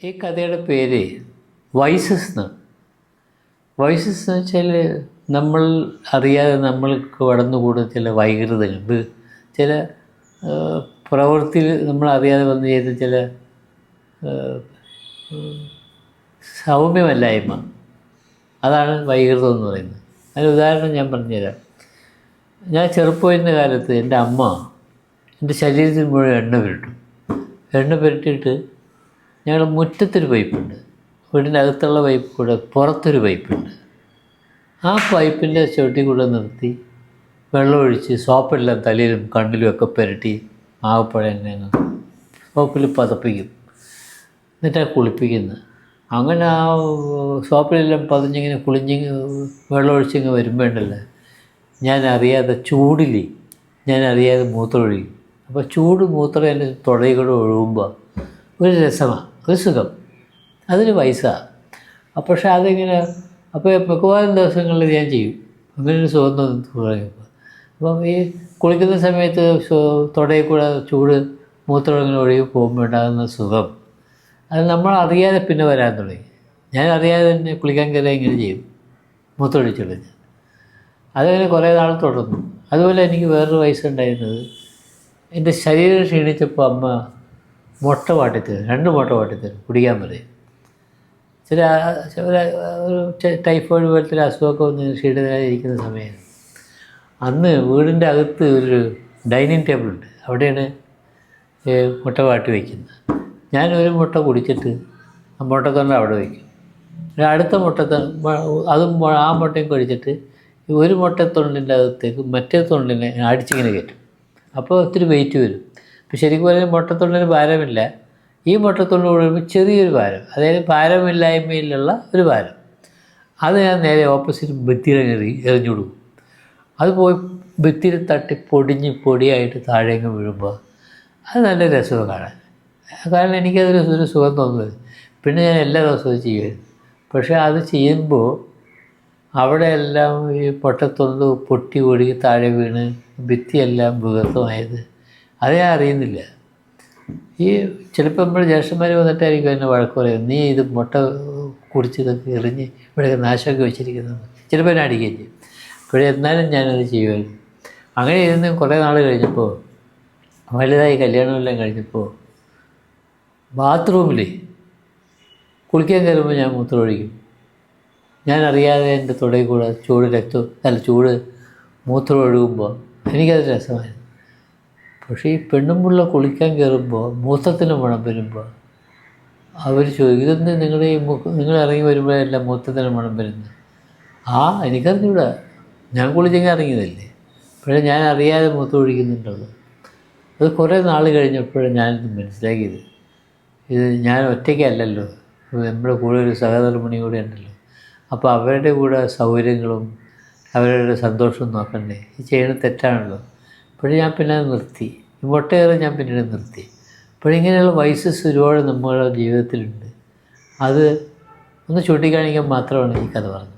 ഈ കഥയുടെ പേര് വൈസസ് എന്നാണ്. വൈസസ് എന്ന് വെച്ചാൽ നമ്മൾ അറിയാതെ നമ്മൾക്ക് കടന്നുകൂടുന്ന ചില വൈകൃതങ്ങൾ, ചില പ്രവൃത്തിയിൽ നമ്മൾ അറിയാതെ വന്നു ചെയ്ത ചില സൗമ്യമല്ലായ്മ, അതാണ് വൈകൃതം എന്ന് പറയുന്നത്. അതിന് ഉദാഹരണം ഞാൻ പറഞ്ഞുതരാം. ഞാൻ ചെറുപ്പമായിരുന്ന കാലത്ത് എൻ്റെ അമ്മ എൻ്റെ ശരീരത്തിൽ മുഴുവൻ എണ്ണ പുരട്ടിയിട്ട് ഞങ്ങളുടെ മുറ്റത്തൊരു പൈപ്പുണ്ട്, വീടിൻ്റെ അകത്തുള്ള പൈപ്പ് കൂടെ പുറത്തൊരു പൈപ്പുണ്ട്. ആ പൈപ്പിൻ്റെ ചുവട്ടിൽ കൂടെ നിർത്തി വെള്ളമൊഴിച്ച് സോപ്പെല്ലാം തലയിലും കണ്ണിലും ഒക്കെ പുരട്ടി ആകപ്പാടെ എന്നെ സോപ്പിൽ പതപ്പിക്കും. എന്നിട്ടാണ് കുളിപ്പിക്കുന്നത്. അങ്ങനെ ആ സോപ്പിലെല്ലാം പതിഞ്ഞിങ്ങനെ വെള്ളമൊഴിച്ചിങ്ങനെ വരുമ്പോണ്ടല്ലോ, ഞാൻ അറിയാതെ മൂത്രമൊഴിക്കും. അപ്പോൾ ചൂട് മൂത്രം എൻ്റെ തുടയിൽ കൂടെ ഒഴുകുമ്പോൾ ഒരു രസമാണ്, ഒരു സുഖം, അതൊരു വയസ്സാണ്. പക്ഷേ അതിങ്ങനെ അപ്പോൾ മിക്കവാറും ദിവസങ്ങളിൽ ഞാൻ ചെയ്യും. അങ്ങനൊരു സുഖം തുടങ്ങിയപ്പോൾ അപ്പം ഈ കുളിക്കുന്ന സമയത്ത് തുടയിൽ കൂടെ ചൂട് മൂത്രം ഇങ്ങനെ ഒഴുകി പോകുമ്പോൾ ഉണ്ടാകുന്ന സുഖം, അത് നമ്മൾ അറിയാതെ പിന്നെ വരാൻ തുടങ്ങി. ഞാൻ അറിയാതെ തന്നെ കുളിക്കാൻ കയറി ഇങ്ങനെ ചെയ്യും, മൂത്രമൊഴിച്ചിടും. അതങ്ങനെ കുറേ നാൾ തുടർന്നു. അതുപോലെ എനിക്ക് വേറൊരു വയസ്സുണ്ടായിരുന്നത്, എൻ്റെ ശരീരം ക്ഷീണിച്ചപ്പോൾ അമ്മ മുട്ട വാട്ടിത്തരും, 2 മുട്ട വാട്ടിത്തരും, കുടിക്കാൻ പറയും. ഒരു ടൈഫോയിഡ് പോലത്തെ അസുഖമൊക്കെ വന്ന് ക്ഷീണിതരായിരിക്കുന്ന സമയം. അന്ന് വീടിൻ്റെ അകത്ത് ഒരു ഡൈനിങ് ടേബിളുണ്ട്, അവിടെയാണ് മുട്ട വാട്ടി വയ്ക്കുന്നത്. ഞാൻ ഒരു മുട്ട കുടിച്ചിട്ട് ആ മുട്ടത്തൊണ്ട അവിടെ വയ്ക്കും. അടുത്ത അതും ആ മുട്ടയും കഴിച്ചിട്ട് ഒരു മുട്ടത്തൊണ്ടിൻ്റെ അകത്തേക്ക് മറ്റേ തൊണ്ടിനെ അടിച്ചിങ്ങനെ കയറ്റും. അപ്പോൾ ഒത്തിരി വെയിറ്റ് വരും. ഇപ്പോൾ ശരിക്കും പറഞ്ഞാൽ മുട്ടത്തൊണ്ടിന് ഭാരമില്ല, ഈ മുട്ടത്തൊണ്ട് കൂടുമ്പോൾ ചെറിയൊരു ഭാരം, അതായത് ഭാരമില്ലായ്മയിലുള്ള ഒരു ഭാരം. അത് ഞാൻ നേരെ ഓപ്പോസിറ്റ് ഭിത്തിയിൽ എറിഞ്ഞു കൊടുക്കും. അത് പോയി ഭിത്തിയിൽ തട്ടി പൊടിയായിട്ട് താഴേക്ക് വീഴുമ്പോൾ അത് നല്ല രസമാണ് കാണാൻ. കാരണം എനിക്കതൊരു സുഖം തോന്നുന്നത്. പിന്നെ ഞാൻ എല്ലാ ദിവസവും ചെയ്യുമായിരുന്നു. പക്ഷേ അത് ചെയ്യുമ്പോൾ അവിടെ എല്ലാം ഈ പൊട്ടത്തൊണ്ട് പൊട്ടി ഒഴുകി താഴെ വീണ് ഭിത്തിയെല്ലാം വികൃതമായത് അത് ഞാൻ അറിയുന്നില്ല. ഈ ചിലപ്പോൾ നമ്മൾ ജ്യേഷ്ഠന്മാർ വന്നിട്ടായിരിക്കും എന്നെ വഴക്ക് പറയുന്നത്, നീ ഇത് മുട്ട കുടിച്ചതൊക്കെ എറിഞ്ഞ് ഇവിടെയൊക്കെ നാശമൊക്കെ വെച്ചിരിക്കുന്നത്. ചിലപ്പോൾ എന്നെ അടിക്കുകയും ചെയ്യും. പക്ഷേ എന്നാലും ഞാനത് ചെയ്യുമായിരുന്നു. അങ്ങനെ ഇരുന്ന് കുറേ നാൾ കഴിഞ്ഞപ്പോൾ, വലുതായി കല്യാണമെല്ലാം കഴിഞ്ഞപ്പോൾ, ബാത്റൂമിൽ കുളിക്കാൻ കയറുമ്പോൾ ഞാൻ മൂത്രമൊഴിക്കും. ഞാൻ അറിയാതെ എൻ്റെ തുടയിൽ കൂടെ ചൂട് മൂത്രം ഒഴുകുമ്പോൾ എനിക്കത് രസമായിരുന്നു. പക്ഷേ ഈ പെണ്ണുമ്പിള്ള കുളിക്കാൻ കയറുമ്പോൾ മൂത്രത്തിന് മണം വരുമ്പോൾ അവർ ചോദിക്കും, ഇതെന്ത് നിങ്ങൾ ഇറങ്ങി വരുമ്പോഴെല്ലാം മൂത്രത്തിന് മണം വരുന്നത്? എനിക്കറിഞ്ഞൂടാ, ഞാൻ കുളിച്ചെങ്കിൽ ഇറങ്ങിയതല്ലേ. പക്ഷേ ഞാൻ അറിയാതെ മൂത്രം ഒഴിക്കുന്നുണ്ടല്ലോ. അത് കുറേ നാൾ കഴിഞ്ഞപ്പോഴാണ് ഞാനിത് മനസ്സിലാക്കിയത്. ഇത് ഞാൻ ഒറ്റയ്ക്കല്ലല്ലോ, നമ്മുടെ കൂടെ ഒരു സഹധർമ്മിണി കൂടെ ഉണ്ടല്ലോ. അപ്പോൾ അവരുടെ കൂടെ സൗകര്യങ്ങളും അവരുടെ സന്തോഷവും നോക്കണ്ടേ? ഈ ചെയ്യുന്നത് തെറ്റാണല്ലോ. അപ്പോഴും ഞാൻ പിന്നെ അത് നിർത്തി. ഈ മുട്ടയേറെ ഞാൻ പിന്നീട് നിർത്തി. അപ്പോഴിങ്ങനെയുള്ള വൈസസ് ഒരുപാട് നമ്മുടെ ജീവിതത്തിലുണ്ട്. അത് ഒന്ന് ചൂണ്ടിക്കാണിക്കാൻ മാത്രമാണ് ഈ കഥ പറഞ്ഞത്.